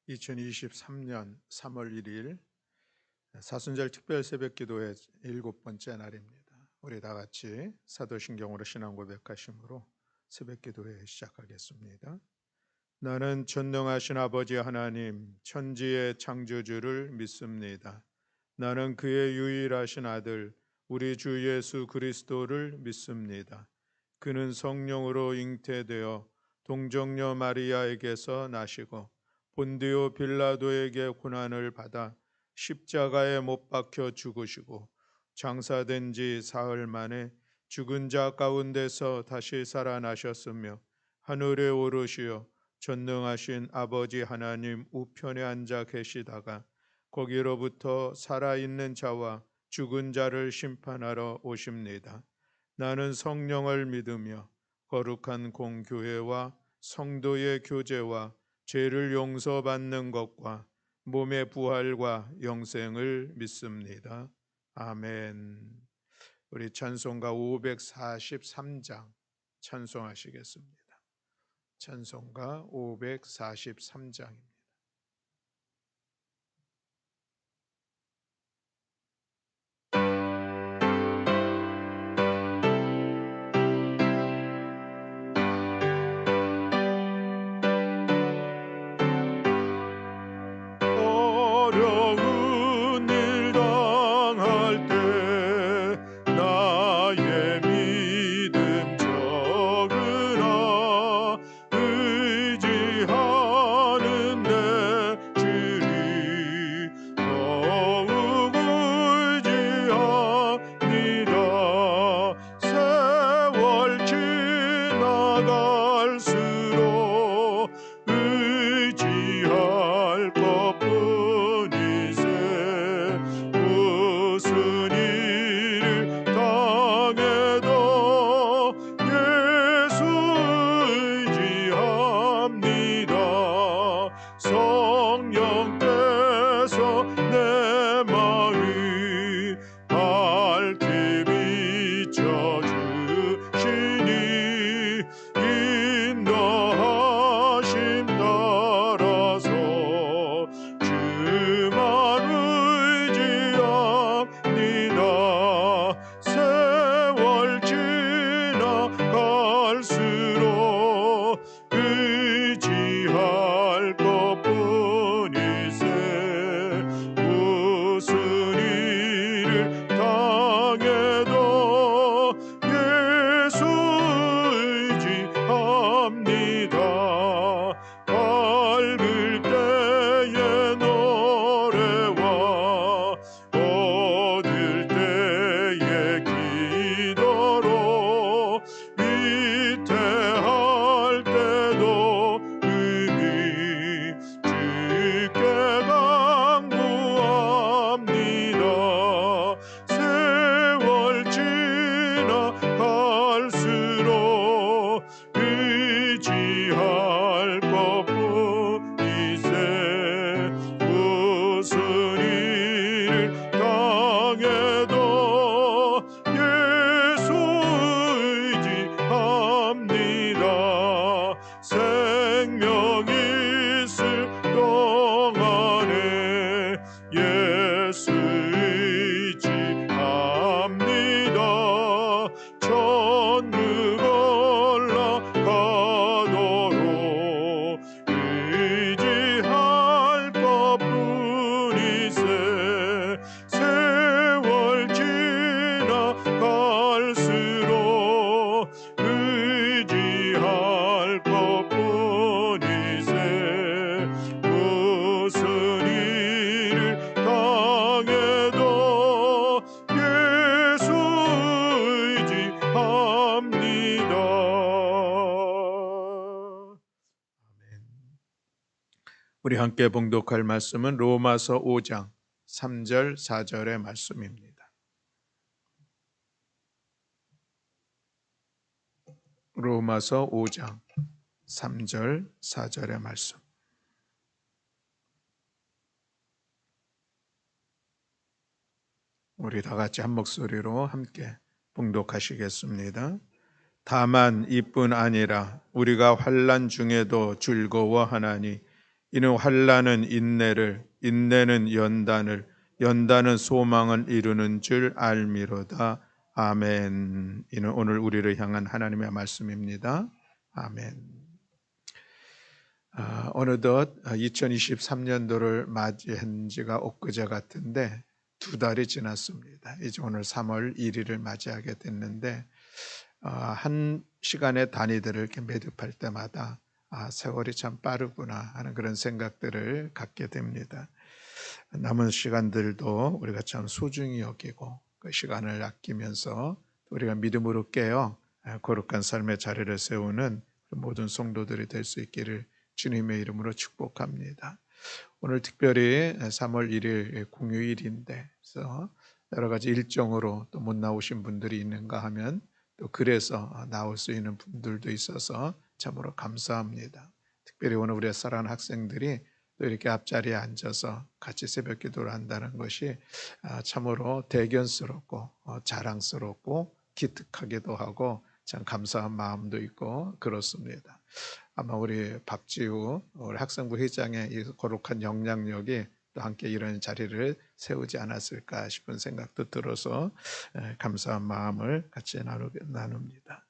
2023년 3월 1일 사순절 특별 새벽기도의 7번째 날입니다. 우리 다 같이 사도신경으로 신앙 고백하심으로 새벽기도회 시작하겠습니다. 나는 전능하신 아버지 하나님 천지의 창조주를 믿습니다. 나는 그의 유일하신 아들 우리 주 예수 그리스도를 믿습니다. 그는 성령으로 잉태되어 동정녀 마리아에게서 나시고 본디오 빌라도에게 고난을 받아 십자가에 못 박혀 죽으시고 장사된 지 사흘 만에 죽은 자 가운데서 다시 살아나셨으며 하늘에 오르시어 전능하신 아버지 하나님 우편에 앉아 계시다가 거기로부터 살아있는 자와 죽은 자를 심판하러 오십니다. 나는 성령을 믿으며 거룩한 공교회와 성도의 교제와 죄를 용서받는 것과 몸의 부활과 영생을 믿습니다. 아멘. 우리 찬송가 543장 찬송하시겠습니다. 찬송가 543장입니다. 우리 함께 봉독할 말씀은 로마서 5장 3절 4절의 말씀입니다. 로마서 5장 3절 4절의 말씀. 우리 다 같이 한 목소리로 함께 봉독하시겠습니다. 다만 이뿐 아니라 우리가 환난 중에도 즐거워하나니 이는 환난은 인내를, 인내는 연단을, 연단은 소망을 이루는 줄 알미로다. 아멘. 이는 오늘 우리를 향한 하나님의 말씀입니다. 아멘. 어느덧 2023년도를 맞이한 지가 엊그제 같은데 2달이 지났습니다. 이제 오늘 3월 1일을 맞이하게 됐는데 한 시간의 단위들을 이렇게 매듭할 때마다 세월이 참 빠르구나 하는 그런 생각들을 갖게 됩니다. 남은 시간들도 우리가 참 소중히 여기고 그 시간을 아끼면서 우리가 믿음으로 깨어 거룩한 삶의 자리를 세우는 모든 성도들이 될 수 있기를 주님의 이름으로 축복합니다. 오늘 특별히 3월 1일 공휴일인데 그래서 여러 가지 일정으로 또 못 나오신 분들이 있는가 하면 또 그래서 나올 수 있는 분들도 있어서 참으로 감사합니다. 특별히 오늘 우리 사랑하는 학생들이 또 이렇게 앞자리에 앉아서 같이 새벽 기도를 한다는 것이 참으로 대견스럽고 자랑스럽고 기특하기도 하고 참 감사한 마음도 있고 그렇습니다. 아마 우리 박지우 우리 학생부 회장의 이 거룩한 영향력이 또 함께 이런 자리를 세우지 않았을까 싶은 생각도 들어서 감사한 마음을 같이 나눕니다.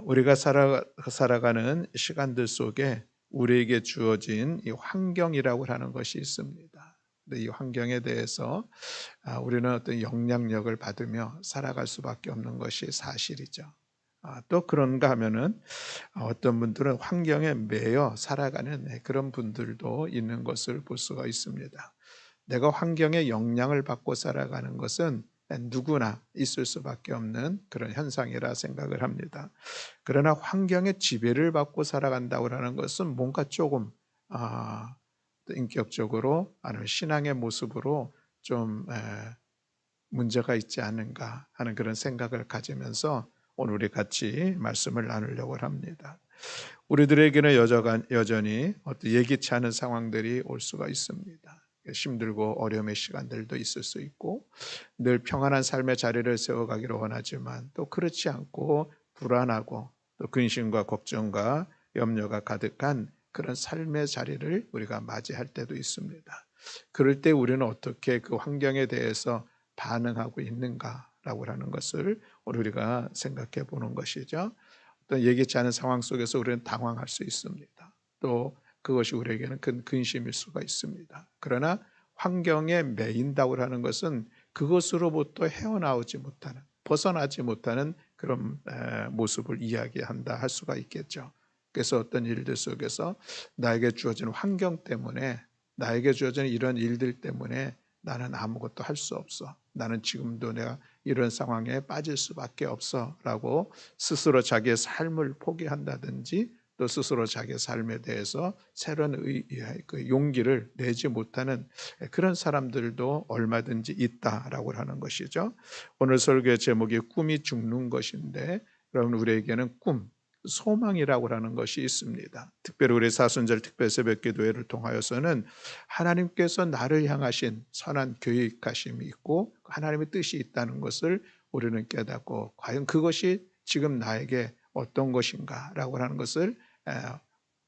우리가 살아가는 시간들 속에 우리에게 주어진 이 환경이라고 하는 것이 있습니다. 근데 이 환경에 대해서 우리는 어떤 영향력을 받으며 살아갈 수밖에 없는 것이 사실이죠. 또 그런가 하면은 어떤 분들은 환경에 매여 살아가는 그런 분들도 있는 것을 볼 수가 있습니다. 내가 환경에 영향을 받고 살아가는 것은 누구나 있을 수밖에 없는 그런 현상이라 생각을 합니다. 그러나 환경의 지배를 받고 살아간다고 하는 것은 뭔가 조금 인격적으로 아니면 신앙의 모습으로 좀 문제가 있지 않은가 하는 그런 생각을 가지면서 오늘 우리 같이 말씀을 나누려고 합니다. 우리들에게는 여전히 어떤 예기치 않은 상황들이 올 수가 있습니다. 힘들고 어려움의 시간들도 있을 수 있고 늘 평안한 삶의 자리를 세워가기를 원하지만 또 그렇지 않고 불안하고 또 근심과 걱정과 염려가 가득한 그런 삶의 자리를 우리가 맞이할 때도 있습니다. 그럴 때 우리는 어떻게 그 환경에 대해서 반응하고 있는가라고 하는 것을 오늘 우리가 생각해 보는 것이죠. 어떤 예기치 않은 상황 속에서 우리는 당황할 수 있습니다. 또 그것이 우리에게는 큰 근심일 수가 있습니다. 그러나 환경에 매인다고 하는 것은 그것으로부터 헤어나오지 못하는, 벗어나지 못하는 그런 모습을 이야기한다 할 수가 있겠죠. 그래서 어떤 일들 속에서 나에게 주어진 환경 때문에, 나에게 주어진 이런 일들 때문에 나는 아무것도 할 수 없어. 나는 지금도 내가 이런 상황에 빠질 수밖에 없어 라고 스스로 자기의 삶을 포기한다든지 또 스스로 자기의 삶에 대해서 새로운 그 용기를 내지 못하는 그런 사람들도 얼마든지 있다라고 하는 것이죠. 오늘 설교의 제목이 꿈이 죽는 것인데 여러분 우리에게는 꿈, 소망이라고 하는 것이 있습니다. 특별히 우리 사순절 특별 새벽 기도회를 통하여서는 하나님께서 나를 향하신 선한 계획하심이 있고 하나님의 뜻이 있다는 것을 우리는 깨닫고 과연 그것이 지금 나에게 어떤 것인가라고 하는 것을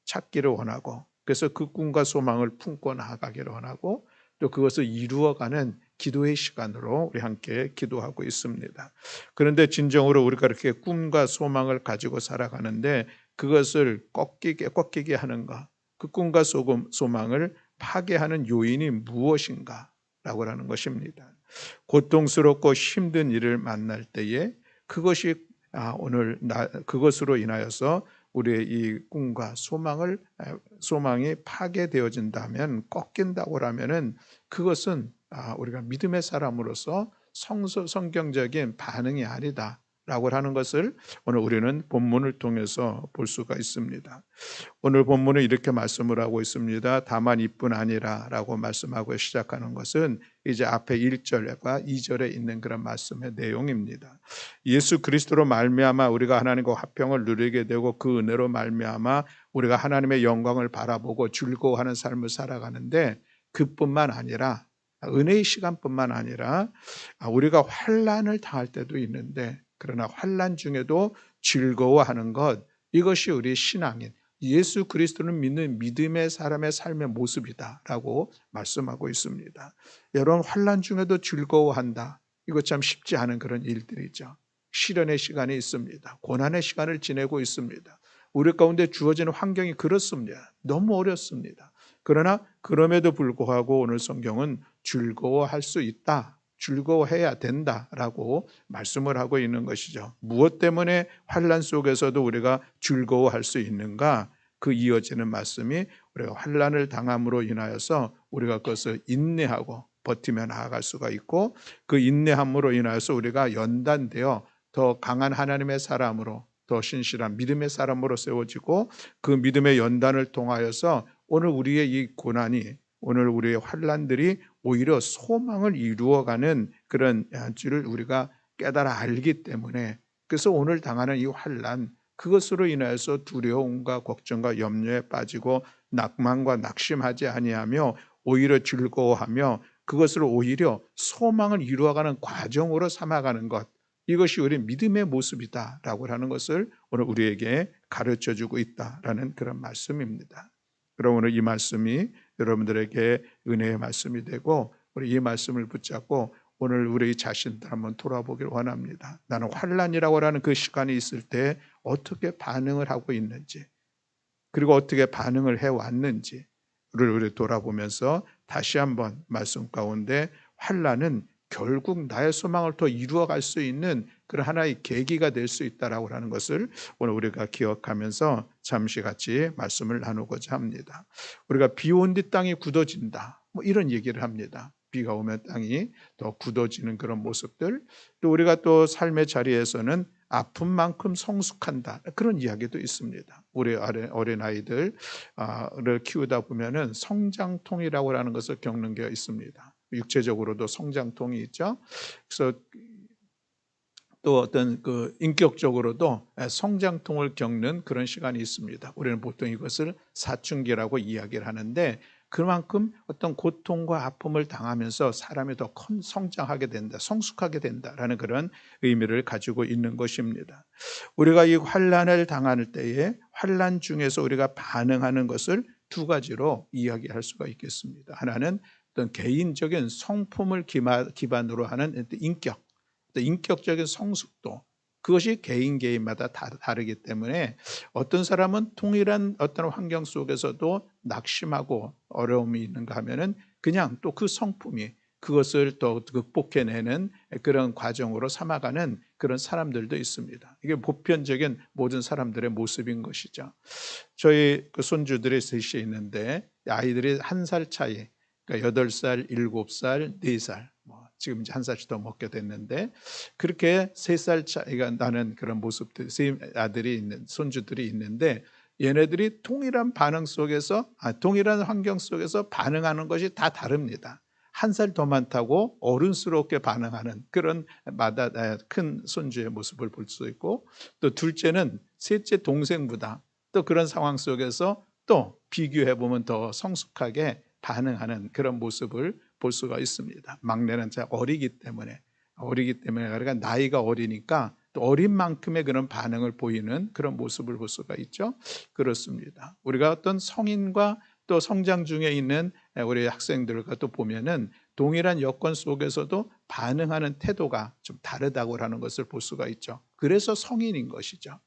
찾기를 원하고 그래서 그 꿈과 소망을 품고 나아가기를 원하고 또 그것을 이루어가는 기도의 시간으로 우리 함께 기도하고 있습니다. 그런데 진정으로 우리가 이렇게 꿈과 소망을 가지고 살아가는데 그것을 꺾이게 하는가? 그 꿈과 소망을 파괴하는 요인이 무엇인가? 라고 하는 것입니다. 고통스럽고 힘든 일을 만날 때에 그것이 오늘 그것으로 인하여서 우리의 이 꿈과 소망이 파괴되어진다면 꺾인다고 하면은 그것은 우리가 믿음의 사람으로서 성경적인 반응이 아니다라고 하는 것을 오늘 우리는 본문을 통해서 볼 수가 있습니다. 오늘 본문은 이렇게 말씀을 하고 있습니다. 다만 이뿐 아니라라고 말씀하고 시작하는 것은 이제 앞에 1절과 2절에 있는 그런 말씀의 내용입니다. 예수 그리스도로 말미암아 우리가 하나님과 화평을 누리게 되고 그 은혜로 말미암아 우리가 하나님의 영광을 바라보고 즐거워하는 삶을 살아가는데 그뿐만 아니라 은혜의 시간뿐만 아니라 우리가 환난을 당할 때도 있는데 그러나 환난 중에도 즐거워하는 것 이것이 우리 신앙인 예수 그리스도를 믿는 믿음의 사람의 삶의 모습이다라고 말씀하고 있습니다. 여러분 환난 중에도 즐거워한다. 이거 참 쉽지 않은 그런 일들이죠. 시련의 시간이 있습니다. 고난의 시간을 지내고 있습니다. 우리 가운데 주어지는 환경이 그렇습니다. 너무 어렵습니다. 그러나 그럼에도 불구하고 오늘 성경은 즐거워할 수 있다. 즐거워해야 된다라고 말씀을 하고 있는 것이죠. 무엇 때문에 환난 속에서도 우리가 즐거워할 수 있는가? 그 이어지는 말씀이 우리가 환난을 당함으로 인하여서 우리가 그것을 인내하고 버티며 나아갈 수가 있고 그 인내함으로 인하여서 우리가 연단되어 더 강한 하나님의 사람으로 더 신실한 믿음의 사람으로 세워지고 그 믿음의 연단을 통하여서 오늘 우리의 이 고난이 오늘 우리의 환난들이 오히려 소망을 이루어가는 그런 줄을 우리가 깨달아 알기 때문에 그래서 오늘 당하는 이 환난 그것으로 인하여서 두려움과 걱정과 염려에 빠지고 낭만과 낙심하지 아니하며 오히려 즐거워하며 그것을 오히려 소망을 이루어가는 과정으로 삼아가는 것 이것이 우리 믿음의 모습이다라고 하는 것을 오늘 우리에게 가르쳐주고 있다라는 그런 말씀입니다. 그럼 오늘 이 말씀이 여러분들에게 은혜의 말씀이 되고 우리 이 말씀을 붙잡고 오늘 우리 자신들 한번 돌아보기를 원합니다. 나는 환난이라고 하는 그 시간이 있을 때 어떻게 반응을 하고 있는지 그리고 어떻게 반응을 해왔는지를 우리 돌아보면서 다시 한번 말씀 가운데 환난은 결국 나의 소망을 더 이루어갈 수 있는 그런 하나의 계기가 될 수 있다라고 하는 것을 오늘 우리가 기억하면서 잠시 같이 말씀을 나누고자 합니다. 우리가 비 온 뒤 땅이 굳어진다 뭐 이런 얘기를 합니다. 비가 오면 땅이 더 굳어지는 그런 모습들 또 우리가 또 삶의 자리에서는 아픈 만큼 성숙한다 그런 이야기도 있습니다. 우리 어린아이들을 키우다 보면은 성장통이라고 하는 것을 겪는 게 있습니다. 육체적으로도 성장통이 있죠. 그래서 또 어떤 그 인격적으로도 성장통을 겪는 그런 시간이 있습니다. 우리는 보통 이것을 사춘기라고 이야기를 하는데 그만큼 어떤 고통과 아픔을 당하면서 사람이 더 성장하게 된다, 성숙하게 된다라는 그런 의미를 가지고 있는 것입니다. 우리가 이 환난을 당할 때에 환난 중에서 우리가 반응하는 것을 두 가지로 이야기할 수가 있겠습니다. 하나는 어떤 개인적인 성품을 기반으로 하는 인격, 인격적인 성숙도 그것이 개인마다 다르기 때문에 어떤 사람은 동일한 어떤 환경 속에서도 낙심하고 어려움이 있는가 하면은 그냥 또 그 성품이 그것을 또 극복해내는 그런 과정으로 삼아가는 그런 사람들도 있습니다. 이게 보편적인 모든 사람들의 모습인 것이죠. 저희 그 손주들이 셋이 있는데 아이들이 1살 차이, 그러니까 8살, 7살, 4살, 지금 이제 1살씩 더 먹게 됐는데 그렇게 3살 차이가 나는 그런 모습들, 세 아들이 있는 손주들이 있는데 얘네들이 동일한 반응 속에서 동일한 환경 속에서 반응하는 것이 다 다릅니다. 1살 더 많다고 어른스럽게 반응하는 그런 큰 손주의 모습을 볼 수 있고 또 둘째는 셋째 동생보다 또 그런 상황 속에서 또 비교해 보면 더 성숙하게 반응하는 그런 모습을 볼 수가 있습니다. 막내는 어리기 때문에 그러니까 나이가 어리니까 또 어린 만큼의 그런 반응을 보이는 그런 모습을 볼 수가 있죠. 그렇습니다. 우리가 어떤 성인과 또 성장 중에 있는 우리 학생들과 또 보면은 동일한 여건 속에서도 반응하는 태도가 좀 다르다고 하는 것을 볼 수가 있죠. 그래서 성인인 것이죠.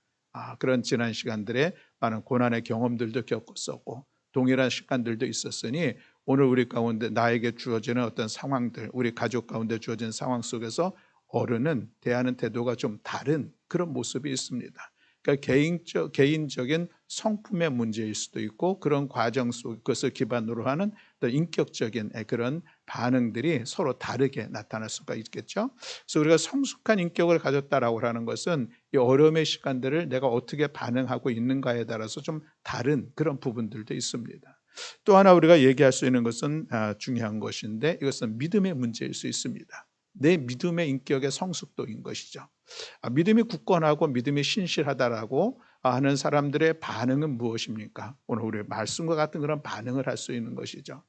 그런 지난 시간들에 많은 고난의 경험들도 겪었었고 동일한 시간들도 있었으니 오늘 우리 가운데 나에게 주어지는 어떤 상황들, 우리 가족 가운데 주어진 상황 속에서 어른은 대하는 태도가 좀 다른 그런 모습이 있습니다. 그러니까 개인적인 성품의 문제일 수도 있고 그런 과정 속 그것을 기반으로 하는 또 인격적인 그런 반응들이 서로 다르게 나타날 수가 있겠죠. 그래서 우리가 성숙한 인격을 가졌다라고 하는 것은 이 어려움의 시간들을 내가 어떻게 반응하고 있는가에 따라서 좀 다른 그런 부분들도 있습니다. 또 하나 우리가 얘기할 수 있는 것은 중요한 것인데 이것은 믿음의 문제일 수 있습니다. 내 믿음의 인격의 성숙도인 것이죠. 믿음이 굳건하고 믿음이 신실하다라고 하는 사람들의 반응은 무엇입니까? 오늘 우리 말씀과 같은 그런 반응을 할 수 있는 것이죠.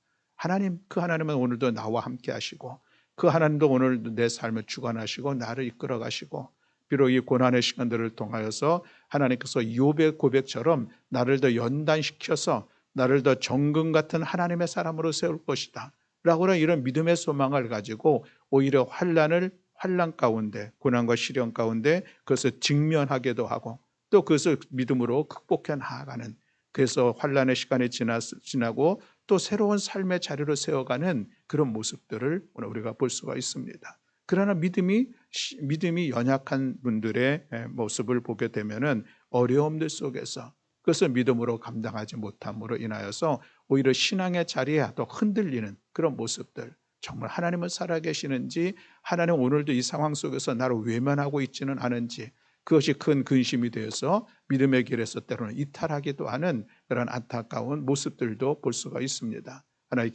그 하나님은 오늘도 나와 함께 하시고 그 하나님도 오늘 내 삶을 주관하시고 나를 이끌어 가시고 비록 이 고난의 시간들을 통하여서 하나님께서 욥의 고백처럼 나를 더 연단시켜서 나를 더 정금 같은 하나님의 사람으로 세울 것이다 라고는 이런 믿음의 소망을 가지고 오히려 환난 가운데, 고난과 시련 가운데 그것을 직면하기도 하고 또 그것을 믿음으로 극복해 나아가는, 그래서 환난의 시간이 지나고 또 새로운 삶의 자리로 세워가는 그런 모습들을 오늘 우리가 볼 수가 있습니다. 그러나 믿음이 연약한 분들의 모습을 보게 되면은 어려움들 속에서 그것을 믿음으로 감당하지 못함으로 인하여서 오히려 신앙의 자리에 더 흔들리는 그런 모습들, 정말 하나님은 살아계시는지, 하나님 오늘도 이 상황 속에서 나를 외면하고 있지는 않은지, 그것이 큰 근심이 되어서 믿음의 길에서 때로는 이탈하기도 하는 그런 안타까운 모습들도 볼 수가 있습니다. 하나의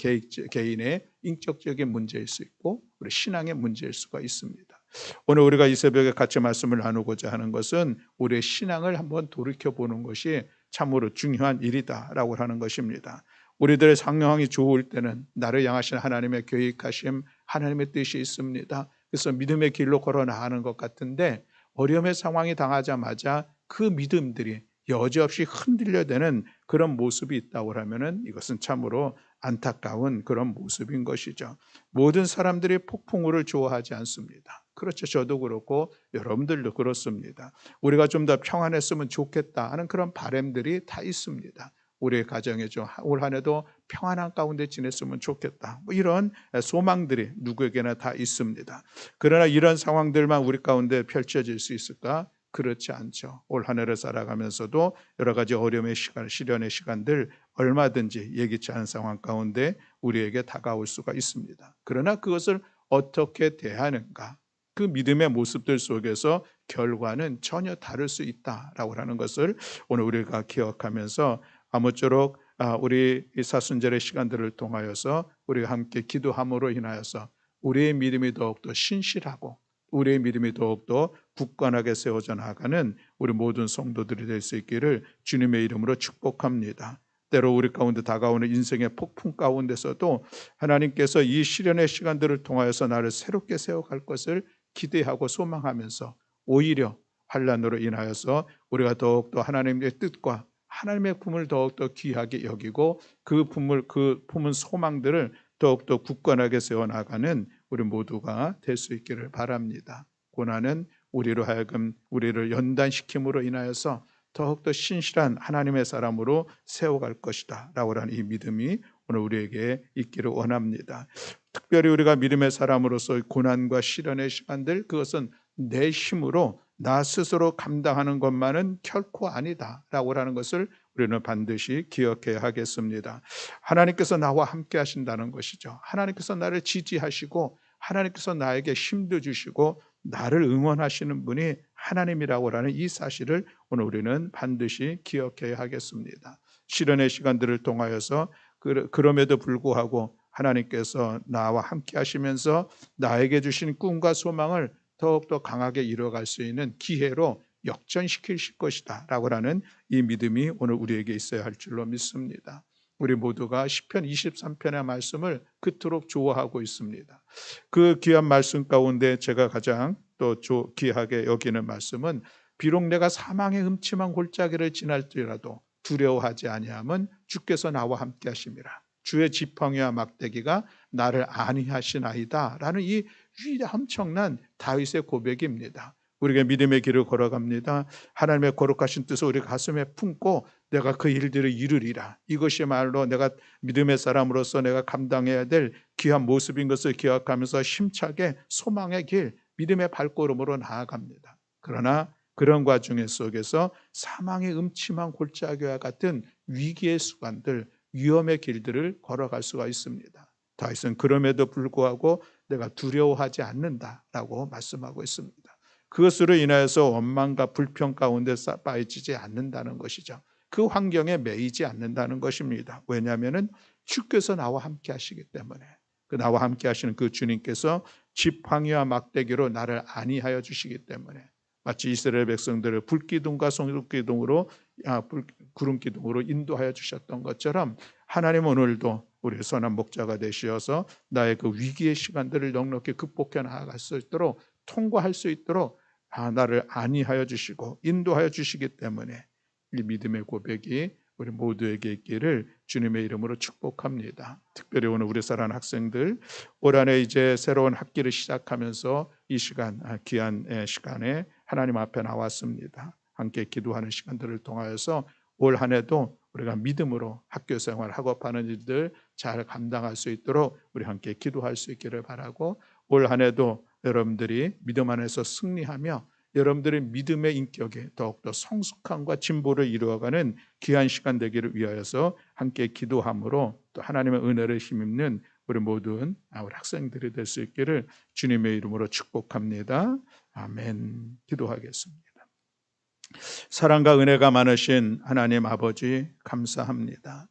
개인의 인격적인 문제일 수 있고 우리 신앙의 문제일 수가 있습니다. 오늘 우리가 이 새벽에 같이 말씀을 나누고자 하는 것은 우리의 신앙을 한번 돌이켜보는 것이 참으로 중요한 일이다라고 하는 것입니다. 우리들의 상황이 좋을 때는 나를 향하신 하나님의 계획하심, 하나님의 뜻이 있습니다. 그래서 믿음의 길로 걸어 나가는 것 같은데 어려움의 상황이 당하자마자 그 믿음들이 여지없이 흔들려대는 그런 모습이 있다고 하면 이것은 참으로 안타까운 그런 모습인 것이죠. 모든 사람들이 폭풍우를 좋아하지 않습니다. 그렇죠. 저도 그렇고 여러분들도 그렇습니다. 우리가 좀 더 평안했으면 좋겠다 하는 그런 바람들이 다 있습니다. 우리의 가정에 좀 올 한 해도 평안한 가운데 지냈으면 좋겠다, 뭐 이런 소망들이 누구에게나 다 있습니다. 그러나 이런 상황들만 우리 가운데 펼쳐질 수 있을까? 그렇지 않죠. 올 한 해를 살아가면서도 여러 가지 어려움의 시간, 시련의 시간들 얼마든지 예기치 않은 상황 가운데 우리에게 다가올 수가 있습니다. 그러나 그것을 어떻게 대하는가? 그 믿음의 모습들 속에서 결과는 전혀 다를 수 있다라고 하는 것을 오늘 우리가 기억하면서 아무쪼록 우리 이 사순절의 시간들을 통하여서 우리가 함께 기도함으로 인하여서 우리의 믿음이 더욱더 신실하고 우리의 믿음이 더욱더 굳건하게 세워져 나가는 우리 모든 성도들이 될 수 있기를 주님의 이름으로 축복합니다. 때로 우리 가운데 다가오는 인생의 폭풍 가운데서도 하나님께서 이 시련의 시간들을 통하여서 나를 새롭게 세워갈 것을 기대하고 소망하면서 오히려 환난으로 인하여서 우리가 더욱더 하나님의 뜻과 하나님의 품을 더욱더 귀하게 여기고 그 품은 소망들을 더욱더 굳건하게 세워나가는 우리 모두가 될 수 있기를 바랍니다. 고난은 우리로 하여금 우리를 연단시킴으로 인하여서 더욱더 신실한 하나님의 사람으로 세워갈 것이다 라고 하는 이 믿음이 오늘 우리에게 있기를 원합니다. 특별히 우리가 믿음의 사람으로서 고난과 시련의 시간들, 그것은 내 힘으로 나 스스로 감당하는 것만은 결코 아니다라고 하는 것을 우리는 반드시 기억해야 하겠습니다. 하나님께서 나와 함께 하신다는 것이죠. 하나님께서 나를 지지하시고 하나님께서 나에게 힘도 주시고 나를 응원하시는 분이 하나님이라고 하는 이 사실을 오늘 우리는 반드시 기억해야 하겠습니다. 시련의 시간들을 통하여서 그럼에도 불구하고 하나님께서 나와 함께 하시면서 나에게 주신 꿈과 소망을 더욱더 강하게 이뤄갈 수 있는 기회로 역전시키실 것이다 라고 하는 이 믿음이 오늘 우리에게 있어야 할 줄로 믿습니다. 우리 모두가 시편 23편의 말씀을 그토록 좋아하고 있습니다. 그 귀한 말씀 가운데 제가 가장 또 귀하게 여기는 말씀은 비록 내가 사망의 음침한 골짜기를 지날지라도 두려워하지 아니함은 주께서 나와 함께 하심이라. 주의 지팡이와 막대기가 나를 안위하시나이다 라는 이 엄청난 다윗의 고백입니다. 우리가 믿음의 길을 걸어갑니다. 하나님의 거룩하신 뜻을 우리 가슴에 품고 내가 그 일들을 이루리라. 이것이 말로 내가 믿음의 사람으로서 내가 감당해야 될 귀한 모습인 것을 기억하면서 힘차게 소망의 길, 믿음의 발걸음으로 나아갑니다. 그러나 그런 과정 속에서 사망의 음침한 골짜기와 같은 위기의 순간들, 위험의 길들을 걸어갈 수가 있습니다. 다윗은 그럼에도 불구하고 내가 두려워하지 않는다라고 말씀하고 있습니다. 그것으로 인하여서 원망과 불평 가운데 빠지지 않는다는 것이죠. 그 환경에 매이지 않는다는 것입니다. 왜냐하면 주께서 나와 함께 하시기 때문에, 그 나와 함께 하시는 그 주님께서 지팡이와 막대기로 나를 안위하여 주시기 때문에, 마치 이스라엘 백성들을 불기둥과 구름기둥으로 인도하여 주셨던 것처럼 하나님 오늘도 우리의 선한 목자가 되시어서 나의 그 위기의 시간들을 넉넉히 극복해 나아갈 수 있도록, 통과할 수 있도록 나를 안위하여 주시고 인도하여 주시기 때문에 이 믿음의 고백이 우리 모두에게 있기를 주님의 이름으로 축복합니다. 특별히 오늘 우리 사랑하는 학생들 올 한해 이제 새로운 학기를 시작하면서 이 시간 귀한 시간에 하나님 앞에 나왔습니다. 함께 기도하는 시간들을 통하여서 올 한해도 우리가 믿음으로 학교 생활, 학업하는 일들 잘 감당할 수 있도록 우리 함께 기도할 수 있기를 바라고, 올 한해도 여러분들이 믿음 안에서 승리하며 여러분들의 믿음의 인격에 더욱더 성숙함과 진보를 이루어가는 귀한 시간 되기를 위하여서 함께 기도함으로 또 하나님의 은혜를 힘입는 우리 모든 우리 학생들이 될 수 있기를 주님의 이름으로 축복합니다. 아멘. 기도하겠습니다. 사랑과 은혜가 많으신 하나님 아버지 감사합니다.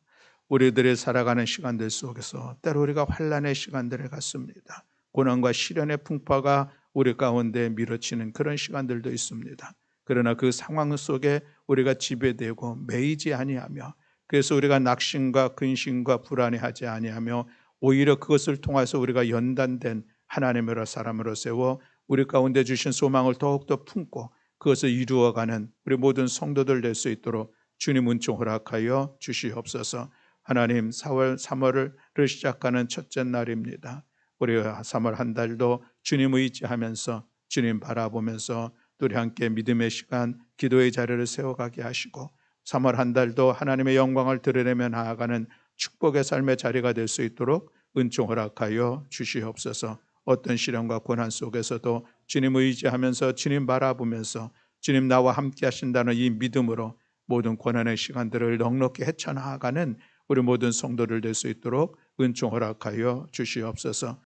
우리들이 살아가는 시간들 속에서 때로 우리가 환난의 시간들에 갔습니다. 고난과 시련의 풍파가 우리 가운데 밀어치는 그런 시간들도 있습니다. 그러나 그 상황 속에 우리가 지배되고 매이지 아니하며, 그래서 우리가 낙심과 근심과 불안해하지 아니하며 오히려 그것을 통해서 우리가 연단된 하나님으로 사람으로 세워 우리 가운데 주신 소망을 더욱더 품고 그것을 이루어가는 우리 모든 성도들 될 수 있도록 주님 은총 허락하여 주시옵소서. 하나님, 4월 3월을 시작하는 첫째 날입니다. 우리 3월 한 달도 주님 의지하면서 주님 바라보면서 또 우리 함께 믿음의 시간, 기도의 자리를 세워가게 하시고 3월 한 달도 하나님의 영광을 드러내며 나아가는 축복의 삶의 자리가 될 수 있도록 은총 허락하여 주시옵소서. 어떤 시련과 고난 속에서도 주님 의지하면서 주님 바라보면서 주님 나와 함께 하신다는 이 믿음으로 모든 고난의 시간들을 넉넉히 헤쳐나가는 우리 모든 성도들 될 수 있도록 은총 허락하여 주시옵소서.